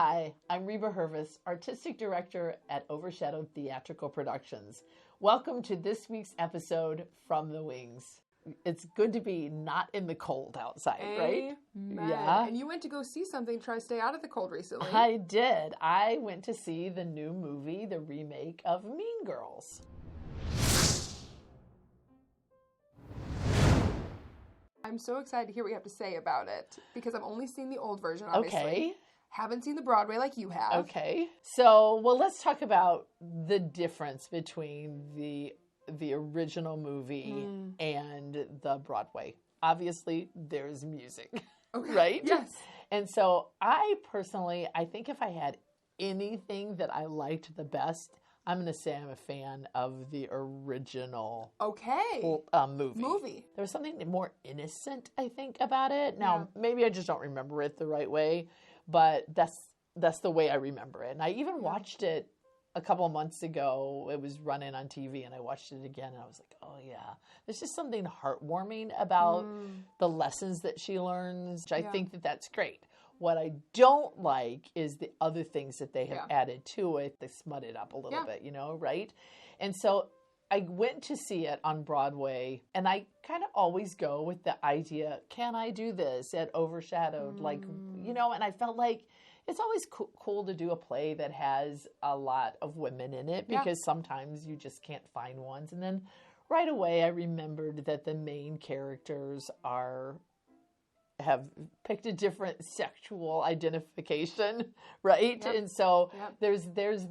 Hi, I'm Reba Hervis, Artistic Director at Overshadowed Theatrical Productions. Welcome to this week's episode From the Wings. It's good to be not in the cold outside, right? Yeah. And you went to go see something, try to stay out of the cold recently. I did. I went to see the new movie, the remake of Mean Girls. I'm so excited to hear what you have to say about it because I've only seen the old version, obviously. Okay. Haven't seen the Broadway like you have. Okay. So, let's talk about the difference between the original movie and the Broadway. Obviously, there's music, right? Yes. And so I think if I had anything that I liked the best, I'm going to say I'm a fan of the original movie. There was something more innocent, I think, about it. Now, maybe I just don't remember it the right way, but that's the way I remember it. And I even watched it a couple of months ago. It was running on TV, and I watched it again, and I was like, oh, yeah. There's just something heartwarming about the lessons that she learns. I think that's great. What I don't like is the other things that they have added to it. They smut it up a little bit, right? And so I went to see it on Broadway, and I kind of always go with the idea, can I do this at Overshadowed? And I felt like it's always cool to do a play that has a lot of women in it because sometimes you just can't find ones. And then right away I remembered that the main characters have picked a different sexual identification, right? Yep. And so there's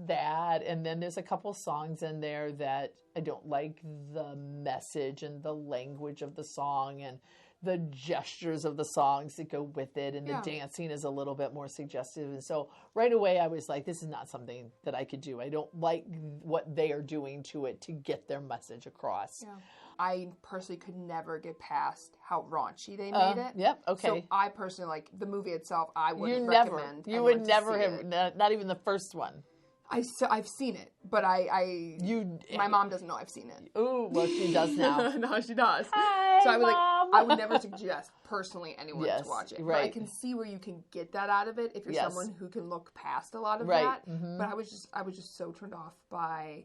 that, and then there's a couple songs in there that I don't like the message and the language of the song and the gestures of the songs that go with it, and the dancing is a little bit more suggestive. And so right away I was like, this is not something that I could do. I don't like what they are doing to it to get their message across. Yeah. I personally could never get past how raunchy they made it. Yep, okay. So I personally, like, the movie itself, I wouldn't recommend. You would never have, not even the first one. I've seen it, but my mom doesn't know I've seen it. Oh, well, she does now. No, she does. Hi, so Mom. I would never suggest personally anyone to watch it. Right. But I can see where you can get that out of it if you're someone who can look past a lot of right. that. Mm-hmm. But I was just so turned off by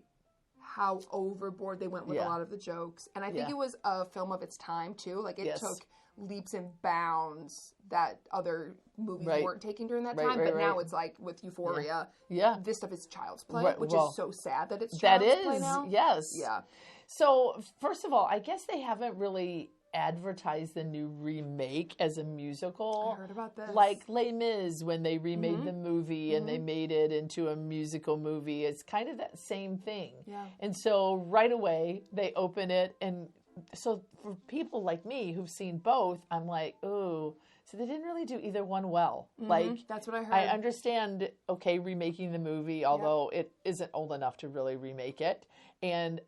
how overboard they went with a lot of the jokes. And I think it was a film of its time too. Like it took leaps and bounds that other movies weren't taking during that time. But now it's like with Euphoria, this stuff is child's play, which is so sad that it's child's play now. Yes. Yeah. So first of all, I guess they haven't really advertised the new remake as a musical. I heard about this. Like Les Mis, when they remade the movie and they made it into a musical movie. It's kind of that same thing. Yeah. And so right away they open it, and so for people like me who've seen both, I'm like, ooh. So they didn't really do either one well. Like, that's what I heard. I understand, remaking the movie, although it isn't old enough to really remake it. And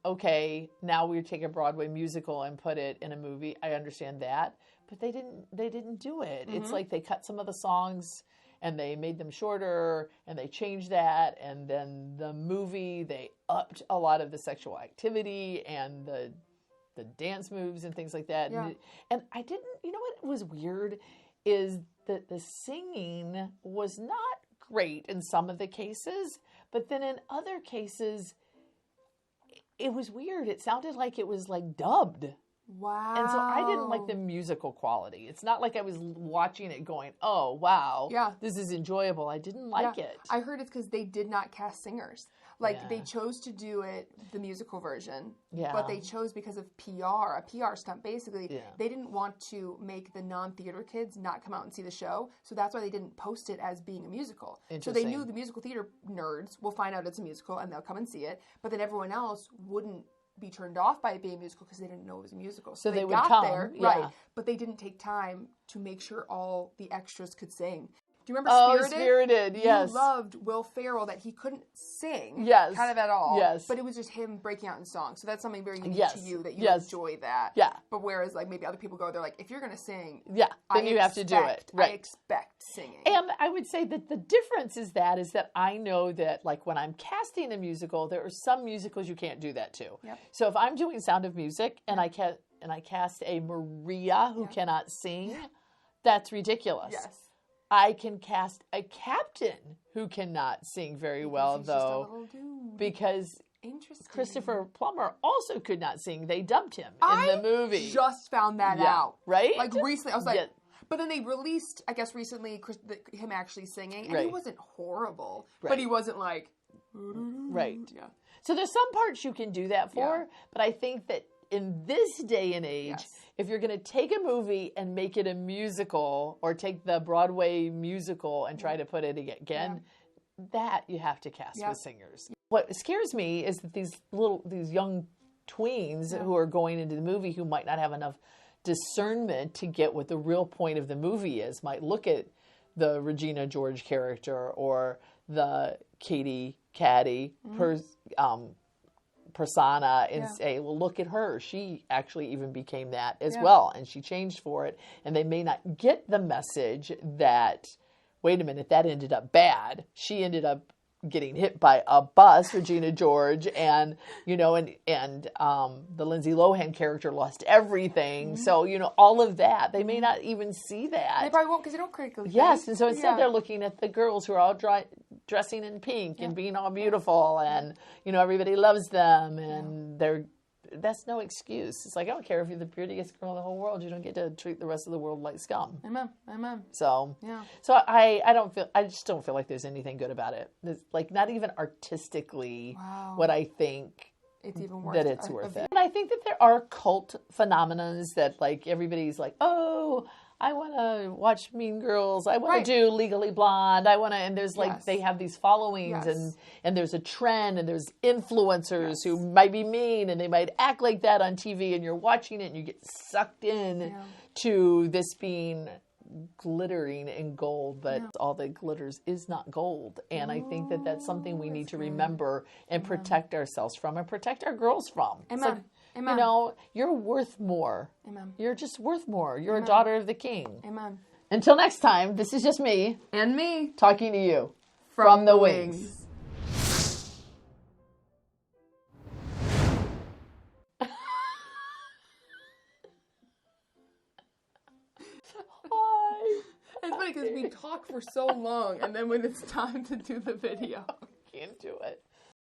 now we take a Broadway musical and put it in a movie. I understand that, but they didn't do it. It's like they cut some of the songs and they made them shorter and they changed that. And then the movie, they upped a lot of the sexual activity and the dance moves and things like that. Yeah. And I didn't, what was weird is that the singing was not great in some of the cases, but then in other cases, it was weird. It sounded like it was like dubbed. Wow. And so I didn't like the musical quality. It's not like I was watching it going, oh, wow, this is enjoyable. I didn't like it. I heard it's because they did not cast singers. Like, they chose to do it, the musical version, but they chose because of PR, a PR stunt. Basically, they didn't want to make the non-theater kids not come out and see the show, so that's why they didn't post it as being a musical. So they knew the musical theater nerds will find out it's a musical, and they'll come and see it, but then everyone else wouldn't be turned off by it being a musical because they didn't know it was a musical. So they would got come, there, right, but they didn't take time to make sure all the extras could sing. Do you remember Spirited? Oh, Spirited, yes. You loved Will Ferrell that he couldn't sing kind of at all. Yes. But it was just him breaking out in songs. So that's something very unique to you that you enjoy that. Yeah. But whereas like maybe other people go, they're like, if you're going to sing, then you have to do it. Right. I expect singing. And I would say that the difference is that I know that like when I'm casting a musical, there are some musicals you can't do that to. Yep. So if I'm doing Sound of Music and I cast a Maria who cannot sing, that's ridiculous. Yes. I can cast a captain who cannot sing very well, though, because Christopher Plummer also could not sing. They dubbed him in the movie. I just found that out. Right? Like, recently. I was like, but then they released, I guess recently, him actually singing, and he wasn't horrible. Right. But he wasn't like... Right. Yeah. So there's some parts you can do that for, but I think that in this day and age, if you're going to take a movie and make it a musical, or take the Broadway musical and try to put it again, that you have to cast with singers. What scares me is that these young tweens who are going into the movie who might not have enough discernment to get what the real point of the movie is, might look at the Regina George character or the Katie Caddy persona and say, well, look at her. She actually even became that as well, and she changed for it. And they may not get the message that, wait a minute, that ended up bad. She ended up getting hit by a bus, Regina George, and the Lindsay Lohan character lost everything. So, all of that. They may not even see that. They probably won't, because they don't critically think. Yes, and so instead they're looking at the girls who are all dressing in pink and being all beautiful, and, everybody loves them, and that's no excuse. It's like, I don't care if you're the prettiest girl in the whole world. You don't get to treat the rest of the world like scum. Amen. So, I just don't feel like there's anything good about it. It's like, not even artistically what I think it's even worth that it's worth it. And I think that there are cult phenomena that, like, everybody's like, oh, I want to watch Mean Girls. I want to do Legally Blonde. And there's they have these followings and there's a trend, and there's influencers who might be mean, and they might act like that on TV, and you're watching it and you get sucked in to this being glittering in gold, but all that glitters is not gold. And I think that that's something we need to remember and protect ourselves from, and protect our girls from. Amen. Amen. You're worth more. Amen. You're just worth more. You're a daughter of the King. Amen. Until next time, this is just me. And me. Talking to you. From the wings. It's funny because we talk for so long, and then when it's time to do the video, can't do it.